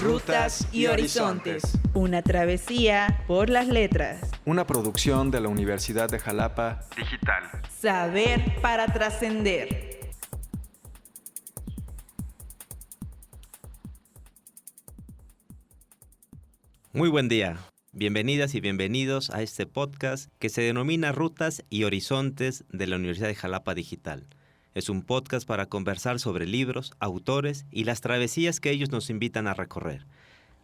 Rutas y Horizontes. Una travesía por las letras. Una producción de la Universidad de Jalapa Digital. Saber para trascender. Muy buen día. Bienvenidas y bienvenidos a este podcast que se denomina Rutas y Horizontes de la Universidad de Jalapa Digital. Es un podcast para conversar sobre libros, autores y las travesías que ellos nos invitan a recorrer.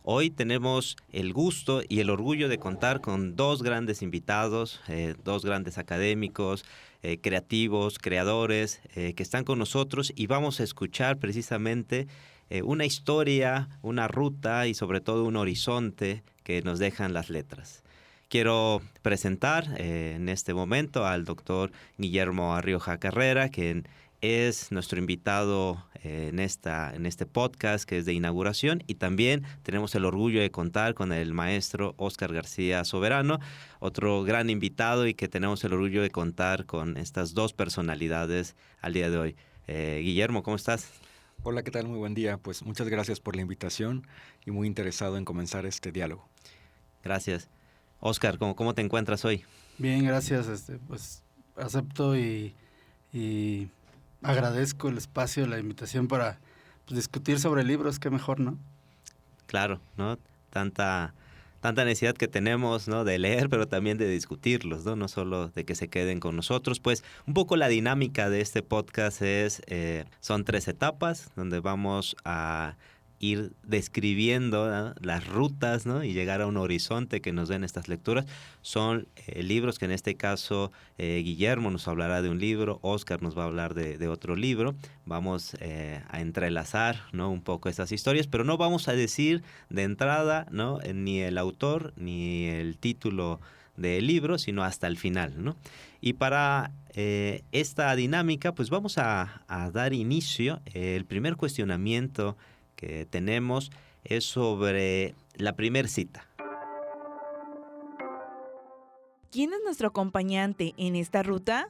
Hoy tenemos el gusto y el orgullo de contar con dos grandes invitados, dos grandes académicos, creativos, creadores, que están con nosotros y vamos a escuchar precisamente una historia, una ruta y sobre todo un horizonte que nos dejan las letras. Quiero presentar en este momento al doctor Guillermo Arrioja Carrera, quien es nuestro invitado en este podcast que es de inauguración, y también tenemos el orgullo de contar con el maestro Óscar García Soberano, otro gran invitado, y que tenemos el orgullo de contar con estas dos personalidades al día de hoy. Guillermo, ¿cómo estás? Hola, ¿qué tal? Muy buen día. Pues muchas gracias por la invitación y muy interesado en comenzar este diálogo. Gracias. Óscar, ¿cómo te encuentras hoy? Bien, gracias. Pues acepto y agradezco el espacio, la invitación para discutir sobre libros, qué mejor, ¿no? Claro, ¿no? Tanta necesidad que tenemos, ¿no? De leer, pero también de discutirlos, ¿no? No solo de que se queden con nosotros. Pues un poco la dinámica de este podcast son 3 etapas donde vamos a ir describiendo, ¿no? Las rutas, ¿no? Y llegar a un horizonte que nos den estas lecturas. Son libros que en este caso Guillermo nos hablará de un libro, Óscar nos va a hablar de otro libro. Vamos a entrelazar, ¿no? Un poco esas historias, pero no vamos a decir de entrada, ¿no? Ni el autor ni el título del libro, sino hasta el final, ¿no? Y para esta dinámica, pues vamos a dar inicio. El primer cuestionamiento que tenemos es sobre la primer cita. ¿Quién es nuestro acompañante en esta ruta?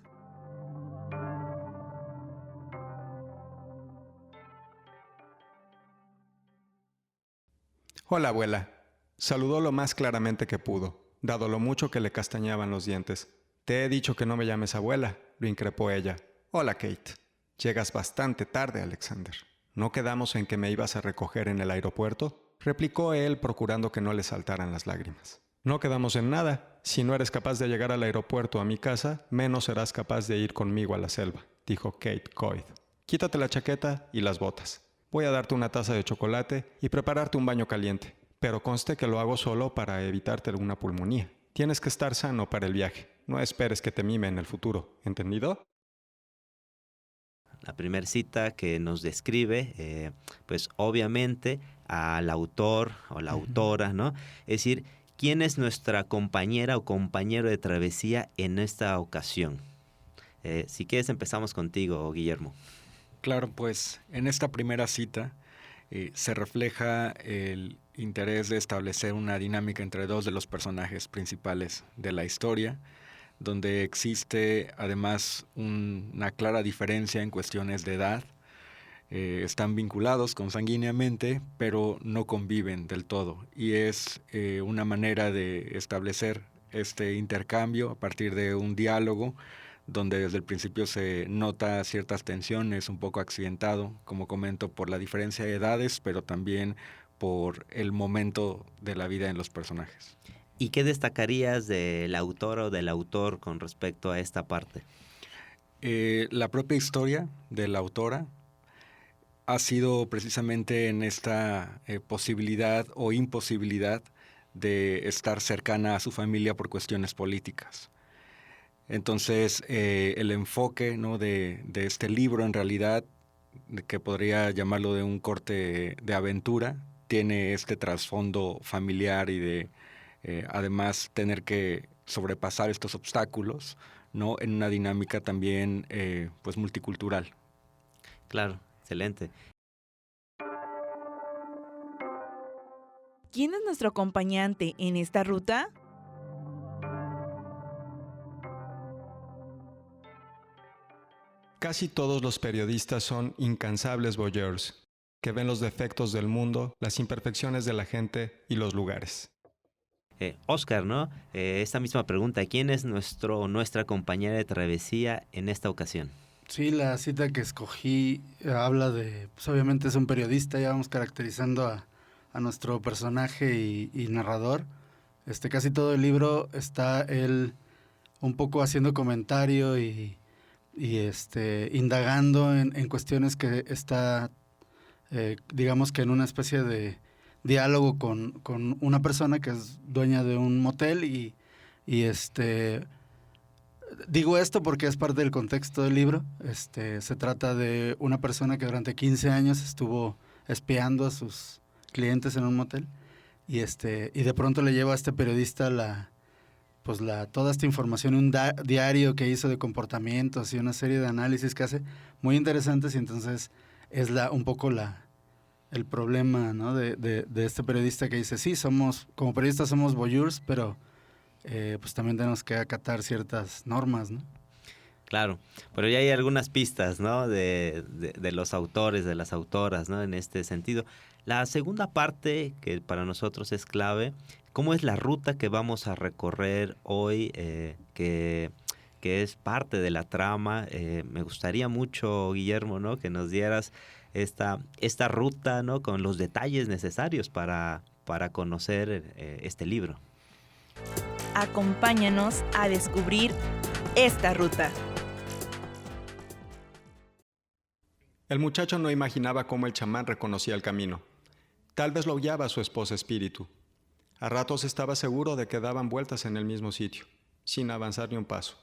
Hola, abuela. Saludó lo más claramente que pudo, dado lo mucho que le castañaban los dientes. Te he dicho que no me llames abuela, lo increpó ella. Hola, Kate. Llegas bastante tarde, Alexander. ¿No quedamos en que me ibas a recoger en el aeropuerto?, replicó él, procurando que no le saltaran las lágrimas. No quedamos en nada. Si no eres capaz de llegar al aeropuerto a mi casa, menos serás capaz de ir conmigo a la selva, dijo Kate Coyd. Quítate la chaqueta y las botas. Voy a darte una taza de chocolate y prepararte un baño caliente, pero conste que lo hago solo para evitarte alguna pulmonía. Tienes que estar sano para el viaje. No esperes que te mime en el futuro, ¿entendido? La primera cita que nos describe, pues obviamente al autor o la autora, ¿no? Es decir, ¿quién es nuestra compañera o compañero de travesía en esta ocasión? Si quieres empezamos contigo, Guillermo. Claro, pues en esta primera cita se refleja el interés de establecer una dinámica entre dos de los personajes principales de la historia, donde existe además una clara diferencia en cuestiones de edad. Están vinculados consanguíneamente, pero no conviven del todo. Y es una manera de establecer este intercambio a partir de un diálogo, donde desde el principio se nota ciertas tensiones, un poco accidentado, como comento, por la diferencia de edades, pero también por el momento de la vida en los personajes. ¿Y qué destacarías del autor o del autor con respecto a esta parte? La propia historia de la autora ha sido precisamente en esta posibilidad o imposibilidad de estar cercana a su familia por cuestiones políticas. Entonces, el enfoque, ¿no?, de este libro, en realidad, que podría llamarlo de un corte de aventura, tiene este trasfondo familiar y de además tener que sobrepasar estos obstáculos, ¿no?, en una dinámica también pues multicultural. Claro, excelente. ¿Quién es nuestro acompañante en esta ruta? Casi todos los periodistas son incansables voyeurs. que ven los defectos del mundo, las imperfecciones de la gente y los lugares. Oscar, ¿no? Esta misma pregunta, ¿quién es nuestra compañera de travesía en esta ocasión? Sí, la cita que escogí habla de, pues obviamente es un periodista, ya vamos caracterizando a nuestro personaje y narrador. Casi todo el libro está él un poco haciendo comentario y indagando en cuestiones que está, digamos que en una especie de diálogo con una persona que es dueña de un motel y digo esto porque es parte del contexto del libro. Se trata de una persona que durante 15 años estuvo espiando a sus clientes en un motel y de pronto le lleva a este periodista toda esta información, un diario que hizo de comportamientos y una serie de análisis que hace muy interesantes, y entonces es un poco el problema, ¿no? de este periodista que dice, sí, como periodistas somos voyeurs, pero pues también tenemos que acatar ciertas normas, ¿no? Claro, pero ya hay algunas pistas, ¿no? de los autores, de las autoras, ¿no? En este sentido. La segunda parte, que para nosotros es clave, ¿cómo es la ruta que vamos a recorrer hoy, que es parte de la trama? Me gustaría mucho, Guillermo, ¿no? Que nos dieras esta ruta, ¿no? Con los detalles necesarios para conocer este libro. Acompáñanos a descubrir esta ruta. El muchacho no imaginaba cómo el chamán reconocía el camino. Tal vez lo guiaba su esposa espíritu. A ratos estaba seguro de que daban vueltas en el mismo sitio, sin avanzar ni un paso.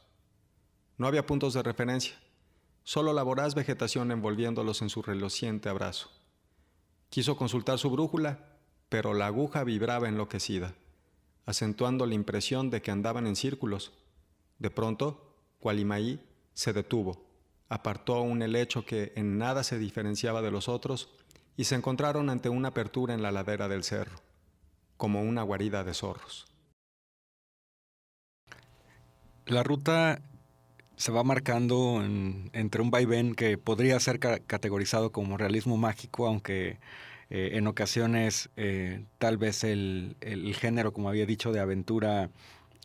No había puntos de referencia, solo la voraz vegetación envolviéndolos en su reluciente abrazo. Quiso consultar su brújula, pero la aguja vibraba enloquecida, acentuando la impresión de que andaban en círculos. De pronto, Qualimaí se detuvo, apartó un helecho que en nada se diferenciaba de los otros y se encontraron ante una apertura en la ladera del cerro, como una guarida de zorros. La ruta se va marcando entre un vaivén que podría ser categorizado como realismo mágico, aunque en ocasiones tal vez el género, como había dicho, de aventura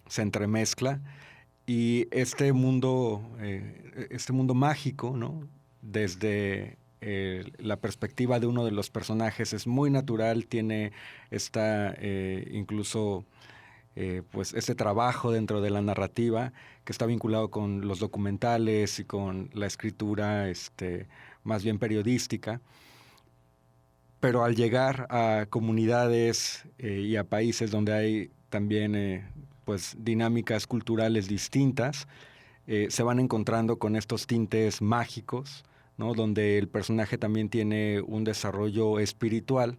se entremezcla, y este mundo mágico, ¿no? Desde la perspectiva de uno de los personajes es muy natural, tiene incluso pues este trabajo dentro de la narrativa que está vinculado con los documentales y con la escritura más bien periodística. Pero al llegar a comunidades y a países donde hay también pues dinámicas culturales distintas, se van encontrando con estos tintes mágicos, ¿no? Donde el personaje también tiene un desarrollo espiritual,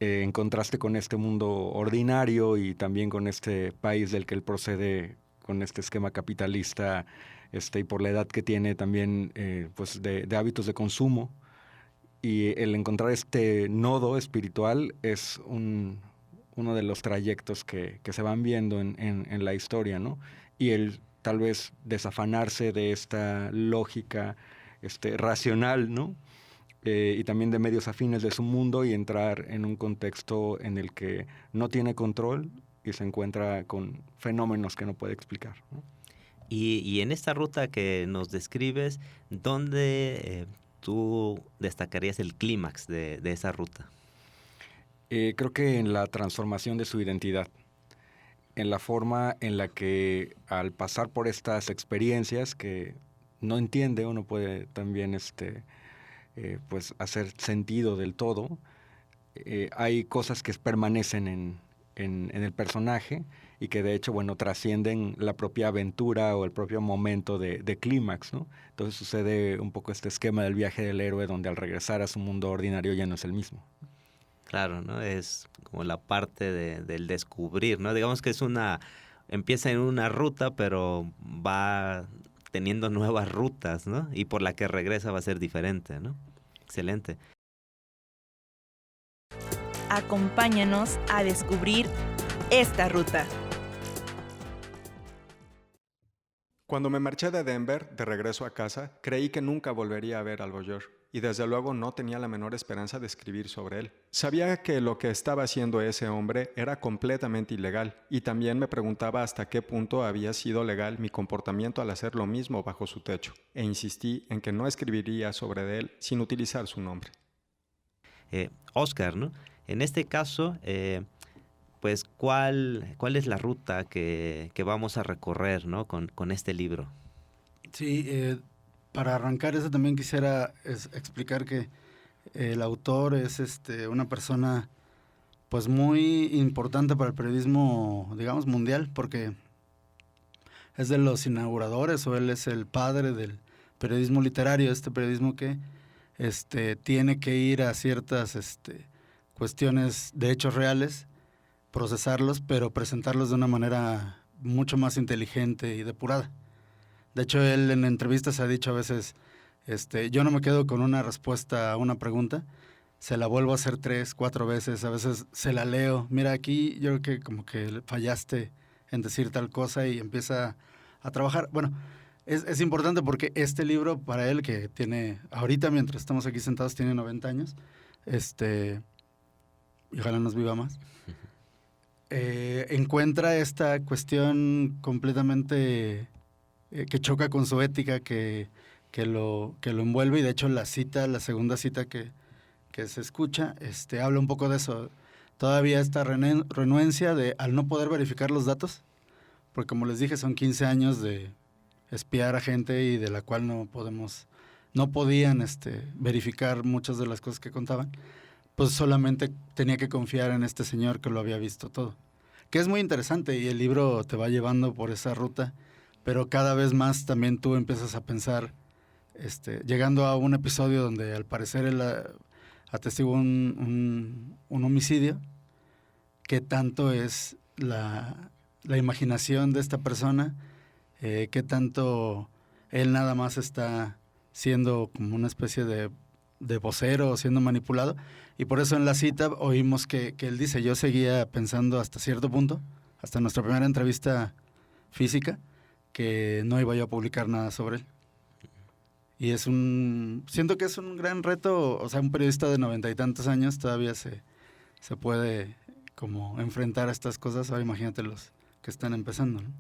en contraste con este mundo ordinario y también con este país del que él procede, con este esquema capitalista, y por la edad que tiene también pues de hábitos de consumo. Y el encontrar este nodo espiritual es uno de los trayectos que se van viendo en la historia, ¿no? Y el tal vez desafanarse de esta lógica racional, ¿no? Y también de medios afines de su mundo, y entrar en un contexto en el que no tiene control y se encuentra con fenómenos que no puede explicar, ¿no? Y en esta ruta que nos describes, ¿dónde tú destacarías el clímax de esa ruta? Creo que en la transformación de su identidad, en la forma en la que al pasar por estas experiencias que no entiende, uno puede también pues hacer sentido del todo, hay cosas que permanecen en el personaje y que de hecho, bueno, trascienden la propia aventura o el propio momento de clímax, ¿no? Entonces sucede un poco este esquema del viaje del héroe, donde al regresar a su mundo ordinario ya no es el mismo. Claro, ¿no? Es como la parte del descubrir, ¿no? Digamos que empieza en una ruta, pero va teniendo nuevas rutas, ¿no? Y por la que regresa va a ser diferente, ¿no? Excelente. Acompáñanos a descubrir esta ruta. Cuando me marché de Denver, de regreso a casa, creí que nunca volvería a ver al voyeur, y desde luego no tenía la menor esperanza de escribir sobre él. Sabía que lo que estaba haciendo ese hombre era completamente ilegal, y también me preguntaba hasta qué punto había sido legal mi comportamiento al hacer lo mismo bajo su techo, e insistí en que no escribiría sobre él sin utilizar su nombre. Oscar, ¿no? En este caso, pues, ¿cuál es la ruta que vamos a recorrer, ¿no? con este libro? Sí, para arrancar eso también quisiera explicar que el autor es una persona pues muy importante para el periodismo, digamos, mundial, porque es de los inauguradores, o él es el padre del periodismo literario, este periodismo que tiene que ir a ciertas cuestiones de hechos reales, procesarlos, pero presentarlos de una manera mucho más inteligente y depurada. De hecho, él en entrevistas ha dicho a veces, yo no me quedo con una respuesta a una pregunta, se la vuelvo a hacer 3, 4 veces, a veces se la leo. Mira, aquí yo creo que como que fallaste en decir tal cosa, y empieza a trabajar. Bueno, es importante porque este libro para él, que tiene, ahorita mientras estamos aquí sentados, tiene 90 años, y ojalá nos viva más, encuentra esta cuestión completamente que choca con su ética, que lo envuelve, y de hecho la segunda cita que se escucha, habla un poco de eso. Todavía esta renuencia al no poder verificar los datos, porque como les dije, son 15 años de espiar a gente y de la cual no podían verificar muchas de las cosas que contaban, pues solamente tenía que confiar en este señor que lo había visto todo. Que es muy interesante, y el libro te va llevando por esa ruta, pero cada vez más también tú empiezas a pensar, llegando a un episodio donde al parecer él atestiguó un homicidio, qué tanto es la imaginación de esta persona, qué tanto él nada más está siendo como una especie de vocero o siendo manipulado. Y por eso en la cita oímos que él dice, yo seguía pensando hasta cierto punto, hasta nuestra primera entrevista física, que no iba yo a publicar nada sobre él. Y siento que es un gran reto, o sea, un periodista de 90 y tantos años todavía se puede como enfrentar a estas cosas. Ahora imagínate los que están empezando, ¿no?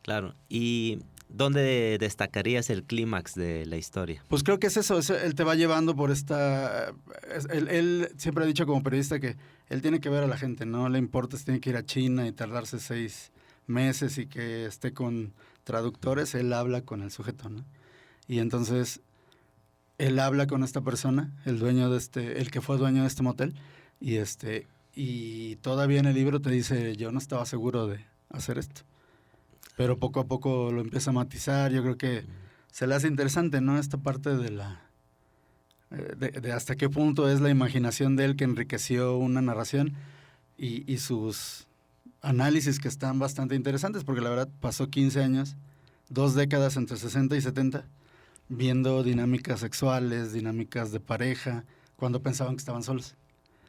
Claro. ¿Y dónde destacarías el clímax de la historia? Pues creo que es eso, él te va llevando por esta... Él siempre ha dicho como periodista que él tiene que ver a la gente, no le importa si tiene que ir a China y tardarse 6 meses y que esté con traductores, él habla con el sujeto, ¿no? Y entonces él habla con esta persona, el dueño de el que fue dueño de este motel, y todavía en el libro te dice, yo no estaba seguro de hacer esto. Pero poco a poco lo empieza a matizar. Yo creo que se le hace interesante, ¿no? Esta parte de de hasta qué punto es la imaginación de él que enriqueció una narración, y sus análisis que están bastante interesantes, porque la verdad pasó 15 años, 2 décadas entre 60 y 70, viendo dinámicas sexuales, dinámicas de pareja, cuando pensaban que estaban solos.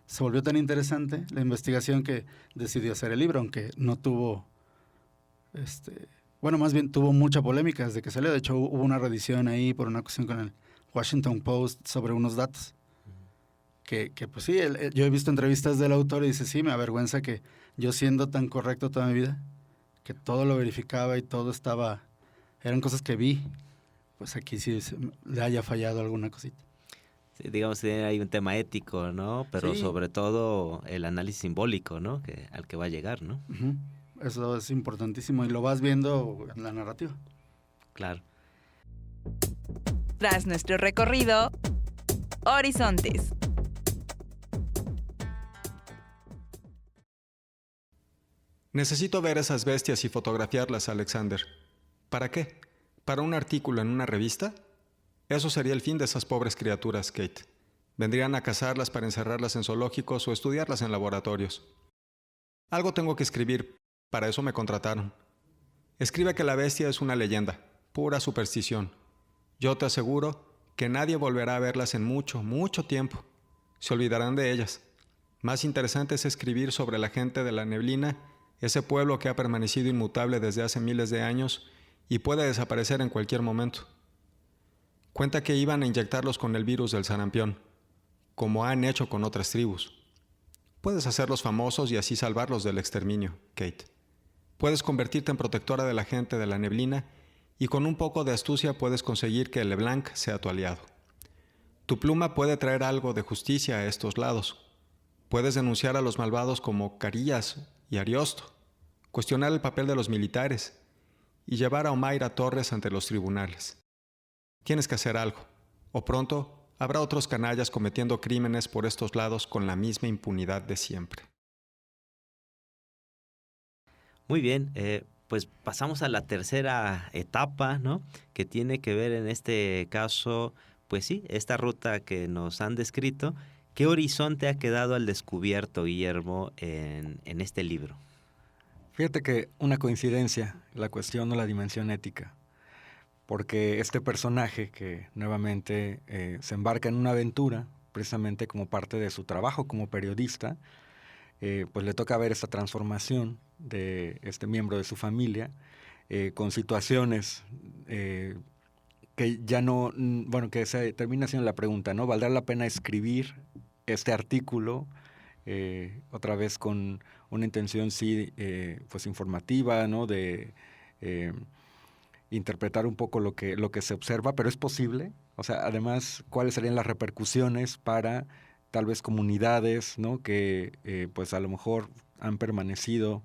Se volvió tan interesante la investigación que decidió hacer el libro, aunque no tuvo... bueno, más bien tuvo mucha polémica desde que salió. De hecho, hubo una reedición ahí por una cuestión con el Washington Post sobre unos datos. Que pues sí, yo he visto entrevistas del autor y dice, sí, me avergüenza que yo, siendo tan correcto toda mi vida, que todo lo verificaba y todo eran cosas que vi, pues aquí sí le haya fallado alguna cosita. Sí, digamos que hay un tema ético, ¿no? Pero sí, sobre todo el análisis simbólico, ¿no? Al que va a llegar, ¿no? Uh-huh. Eso es importantísimo y lo vas viendo en la narrativa. Claro. Tras nuestro recorrido, Horizontes. Necesito ver esas bestias y fotografiarlas, Alexander. ¿Para qué? ¿Para un artículo en una revista? Eso sería el fin de esas pobres criaturas, Kate. Vendrían a cazarlas para encerrarlas en zoológicos o estudiarlas en laboratorios. Algo tengo que escribir. Para eso me contrataron. Escribe que la bestia es una leyenda, pura superstición. Yo te aseguro que nadie volverá a verlas en mucho, mucho tiempo. Se olvidarán de ellas. Más interesante es escribir sobre la gente de la neblina, ese pueblo que ha permanecido inmutable desde hace miles de años y puede desaparecer en cualquier momento. Cuenta que iban a inyectarlos con el virus del sarampión, como han hecho con otras tribus. Puedes hacerlos famosos y así salvarlos del exterminio, Kate. Puedes convertirte en protectora de la gente de la neblina y con un poco de astucia puedes conseguir que LeBlanc sea tu aliado. Tu pluma puede traer algo de justicia a estos lados. Puedes denunciar a los malvados como Carías y Ariosto, cuestionar el papel de los militares y llevar a Omaira Torres ante los tribunales. Tienes que hacer algo, o pronto habrá otros canallas cometiendo crímenes por estos lados con la misma impunidad de siempre. Muy bien, pues pasamos a la tercera etapa, ¿no? Que tiene que ver en este caso, pues sí, esta ruta que nos han descrito. ¿Qué horizonte ha quedado al descubierto, Guillermo, en este libro? Fíjate que una coincidencia, la cuestión o la dimensión ética, porque este personaje que nuevamente se embarca en una aventura, precisamente como parte de su trabajo como periodista, pues le toca ver esta transformación de este miembro de su familia con situaciones que ya no, bueno, que se termina siendo la pregunta, ¿no? ¿Valdrá la pena escribir este artículo otra vez con una intención sí pues informativa, ¿no? De interpretar un poco lo que se observa, pero es posible. O sea, además, ¿cuáles serían las repercusiones para tal vez comunidades, ¿no? Que pues a lo mejor han permanecido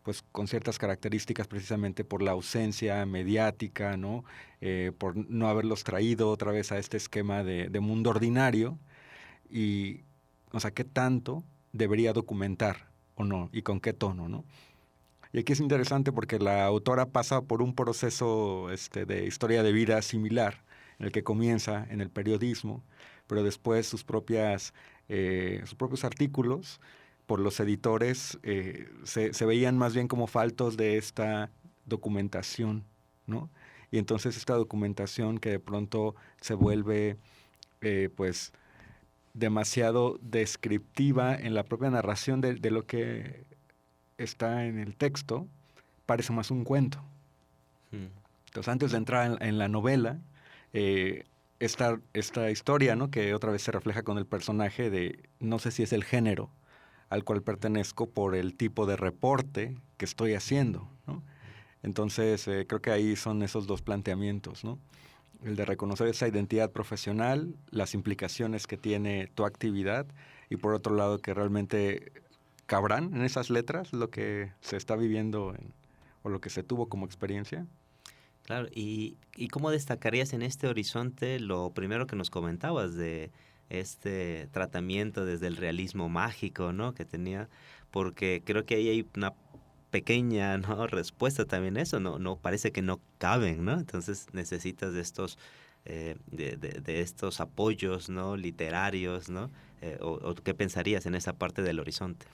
pues con ciertas características precisamente por la ausencia mediática, ¿no? Por no haberlos traído otra vez a este esquema de mundo ordinario y, o sea, ¿qué tanto debería documentar o no? ¿Y con qué tono, no? Y aquí es interesante porque la autora pasa por un proceso de historia de vida similar, en el que comienza en el periodismo, pero después sus propios artículos por los editores se veían más bien como faltos de esta documentación, ¿no? Y entonces esta documentación que de pronto se vuelve pues demasiado descriptiva en la propia narración de lo que está en el texto, parece más un cuento. Entonces, antes de entrar en la novela, esta historia, ¿no? Que otra vez se refleja con el personaje de, no sé si es el género al cual pertenezco por el tipo de reporte que estoy haciendo, ¿no? Entonces, creo que ahí son esos dos planteamientos, ¿no? El de reconocer esa identidad profesional, las implicaciones que tiene tu actividad, y por otro lado, que realmente cabrán en esas letras lo que se está viviendo o lo que se tuvo como experiencia. Claro, ¿y cómo destacarías en este horizonte lo primero que nos comentabas de este tratamiento desde el realismo mágico, ¿no? Que tenía, porque creo que ahí hay una pequeña, ¿no? respuesta también a eso, no parece que no caben, ¿no? Entonces necesitas de estos de estos apoyos, ¿no? literarios, ¿no? O ¿qué pensarías en esa parte del horizonte?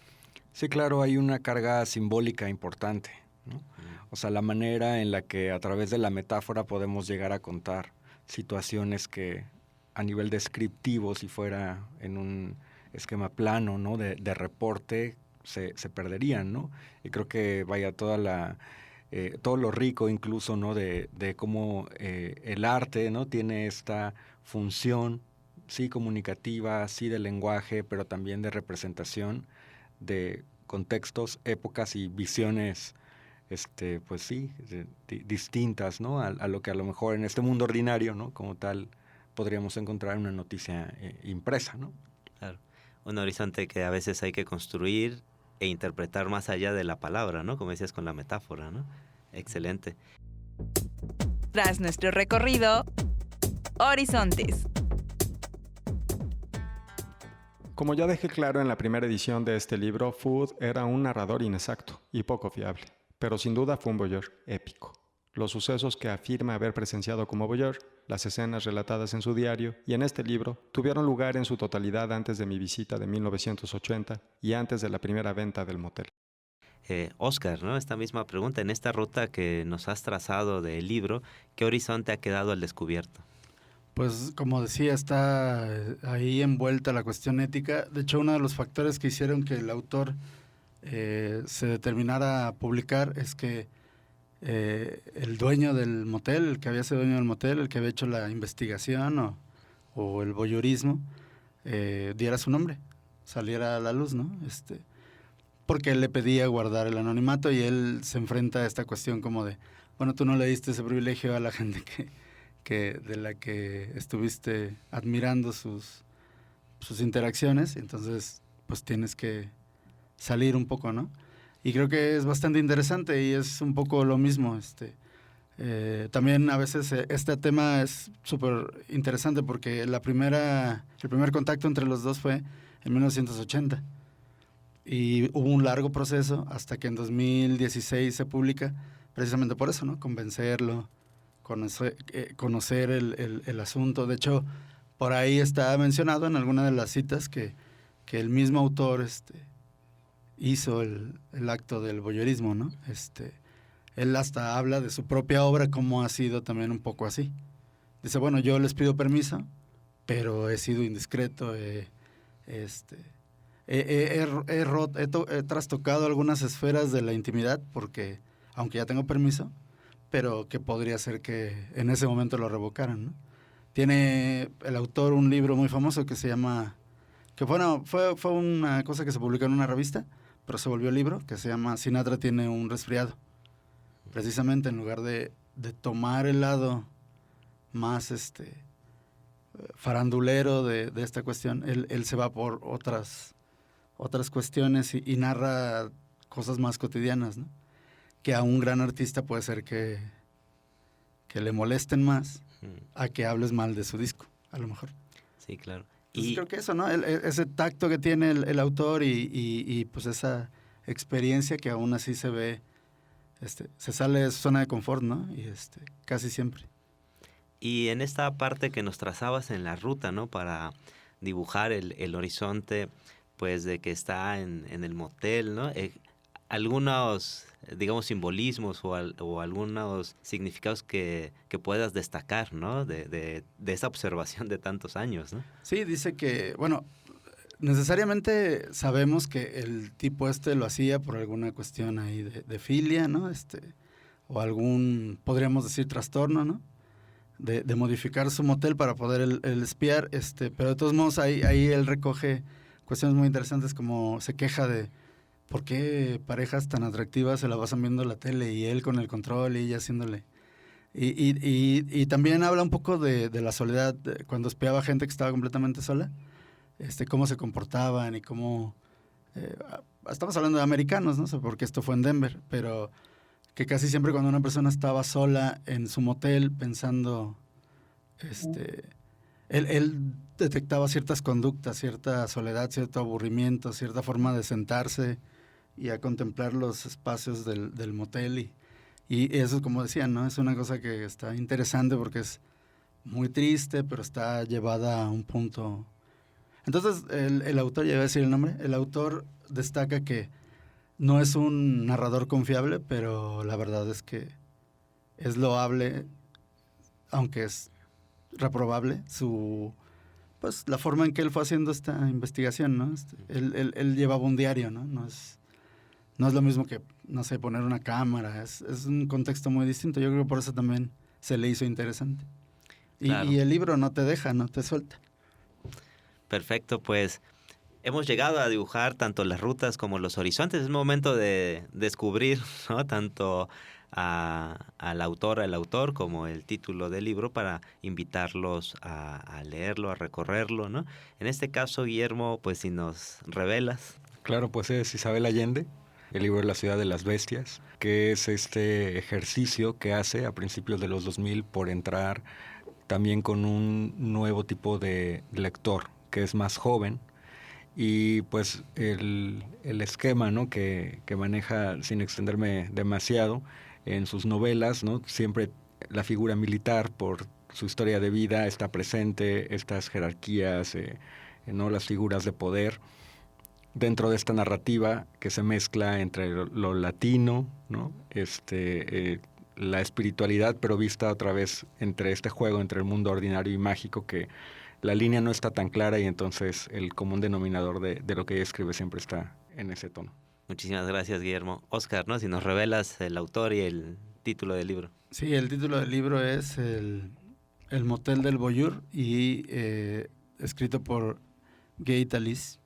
Sí, claro, hay una carga simbólica importante, ¿no? O sea, la manera en la que a través de la metáfora podemos llegar a contar situaciones que a nivel descriptivo, si fuera en un esquema plano, ¿no? de reporte, se perderían, ¿no? Y creo que vaya todo lo rico incluso, ¿no? de cómo el arte, ¿no? tiene esta función, sí comunicativa, sí de lenguaje, pero también de representación de contextos, épocas y visiones, pues sí, distintas, ¿no? A lo que a lo mejor en este mundo ordinario, ¿no? Como tal, podríamos encontrar en una noticia impresa, ¿no? Claro. Un horizonte que a veces hay que construir e interpretar más allá de la palabra, ¿no? Como decías con la metáfora, ¿no? Excelente. Tras nuestro recorrido, Horizontes. Como ya dejé claro en la primera edición de este libro, Food era un narrador inexacto y poco fiable, pero sin duda fue un voyeur épico. Los sucesos que afirma haber presenciado como voyeur, las escenas relatadas en su diario y en este libro, tuvieron lugar en su totalidad antes de mi visita de 1980 y antes de la primera venta del motel. Oscar, ¿no? Esta misma pregunta, en esta ruta que nos has trazado del libro, ¿qué horizonte ha quedado al descubierto? Pues como decía, está ahí envuelta la cuestión ética. De hecho, uno de los factores que hicieron que el autor se determinara a publicar es que el dueño del motel, el que había sido dueño del motel, el que había hecho la investigación o el voyeurismo, diera su nombre, saliera a la luz, ¿no? Porque él le pedía guardar el anonimato y él se enfrenta a esta cuestión como de, bueno, tú no le diste ese privilegio a la gente de la que estuviste admirando sus interacciones, entonces pues tienes que salir un poco, ¿no? Y creo que es bastante interesante y es un poco lo mismo. También a veces este tema es súper interesante porque el primer contacto entre los dos fue en 1980 y hubo un largo proceso hasta que en 2016 se publica, precisamente por eso, ¿no? Convencerlo, conocer el asunto. De hecho, por ahí está mencionado en alguna de las citas que el mismo autor hizo el acto del voyeurismo, ¿no? Él hasta habla de su propia obra como ha sido también un poco así. Dice, bueno, yo les pido permiso, pero he sido indiscreto, he trastocado algunas esferas de la intimidad porque, aunque ya tengo permiso, pero que podría ser que en ese momento lo revocaran, ¿no? Tiene el autor un libro muy famoso que se llama, que fue una cosa que se publicó en una revista, pero se volvió libro, que se llama Sinatra tiene un resfriado. Precisamente en lugar de tomar el lado más farandulero de esta cuestión, él se va por otras cuestiones y narra cosas más cotidianas, ¿no? Que a un gran artista puede ser que le molesten más a que hables mal de su disco, a lo mejor. Sí, claro. Entonces, creo que eso, ¿no? Ese tacto que tiene el autor y pues esa experiencia que aún así se ve, se sale de su zona de confort, ¿no? Y casi siempre. Y en esta parte que nos trazabas en la ruta, ¿no? Para dibujar el horizonte, pues de que está en el motel, ¿no? Algunos, digamos, simbolismos o algunos significados que puedas destacar, ¿no? De esa observación de tantos años, ¿no? Sí, dice que, bueno, necesariamente sabemos que el tipo lo hacía por alguna cuestión ahí de filia, ¿no? O algún, podríamos decir, trastorno, ¿no? De modificar su motel para poder el espiar, pero de todos modos ahí él recoge cuestiones muy interesantes, como se queja de por qué parejas tan atractivas se la pasan viendo la tele y él con el control y ella haciéndole. Y también habla un poco de la soledad, cuando espiaba gente que estaba completamente sola, cómo se comportaban y cómo... estamos hablando de americanos, ¿no? Porque esto fue en Denver, pero que casi siempre cuando una persona estaba sola en su motel pensando, él detectaba ciertas conductas, cierta soledad, cierto aburrimiento, cierta forma de sentarse y a contemplar los espacios del motel. Y eso, como decían, ¿no? Es una cosa que está interesante porque es muy triste, pero está llevada a un punto. Entonces, el autor, ya iba a decir el nombre, el autor destaca que no es un narrador confiable, pero la verdad es que es loable, aunque es reprobable, pues la forma en que él fue haciendo esta investigación, ¿no? Él llevaba un diario, ¿no? No es lo mismo que, no sé, poner una cámara, es un contexto muy distinto. Yo creo que por eso también se le hizo interesante. Claro. Y el libro no te deja, no te suelta. Perfecto, pues hemos llegado a dibujar tanto las rutas como los horizontes. Es momento de descubrir, ¿no? Tanto al autor como el título del libro para invitarlos a leerlo, a recorrerlo, ¿no? En este caso, Guillermo, pues si nos revelas. Claro, pues es Isabel Allende, el libro de La ciudad de las bestias, que es este ejercicio que hace a principios de los 2000 por entrar también con un nuevo tipo de lector, que es más joven. Y pues el esquema, ¿no? que maneja, sin extenderme demasiado, en sus novelas, ¿no? Siempre la figura militar, por su historia de vida, está presente, estas jerarquías, ¿no? Las figuras de poder, dentro de esta narrativa que se mezcla entre lo latino, ¿no? La espiritualidad, pero vista otra vez entre este juego, entre el mundo ordinario y mágico, que la línea no está tan clara y entonces el común denominador de lo que ella escribe siempre está en ese tono. Muchísimas gracias, Guillermo. Óscar, ¿no? Si nos revelas el autor y el título del libro. Sí, el título del libro es El Motel del Voyeur y escrito por Gay Talis.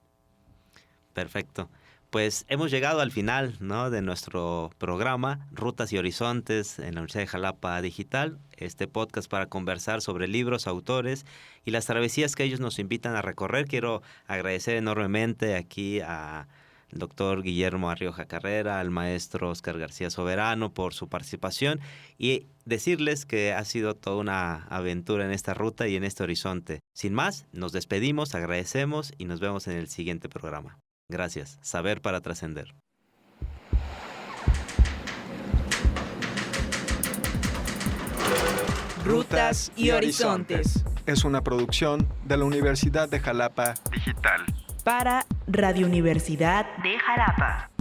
Perfecto. Pues hemos llegado al final, ¿no?, de nuestro programa Rutas y Horizontes en la Universidad de Jalapa Digital, este podcast para conversar sobre libros, autores y las travesías que ellos nos invitan a recorrer. Quiero agradecer enormemente aquí al doctor Guillermo Arrioja Carrera, al maestro Oscar García Soberano por su participación y decirles que ha sido toda una aventura en esta ruta y en este horizonte. Sin más, nos despedimos, agradecemos y nos vemos en el siguiente programa. Gracias. Saber para trascender. Rutas y Horizontes. Es una producción de la Universidad de Jalapa Digital. Para Radio Universidad de Jalapa.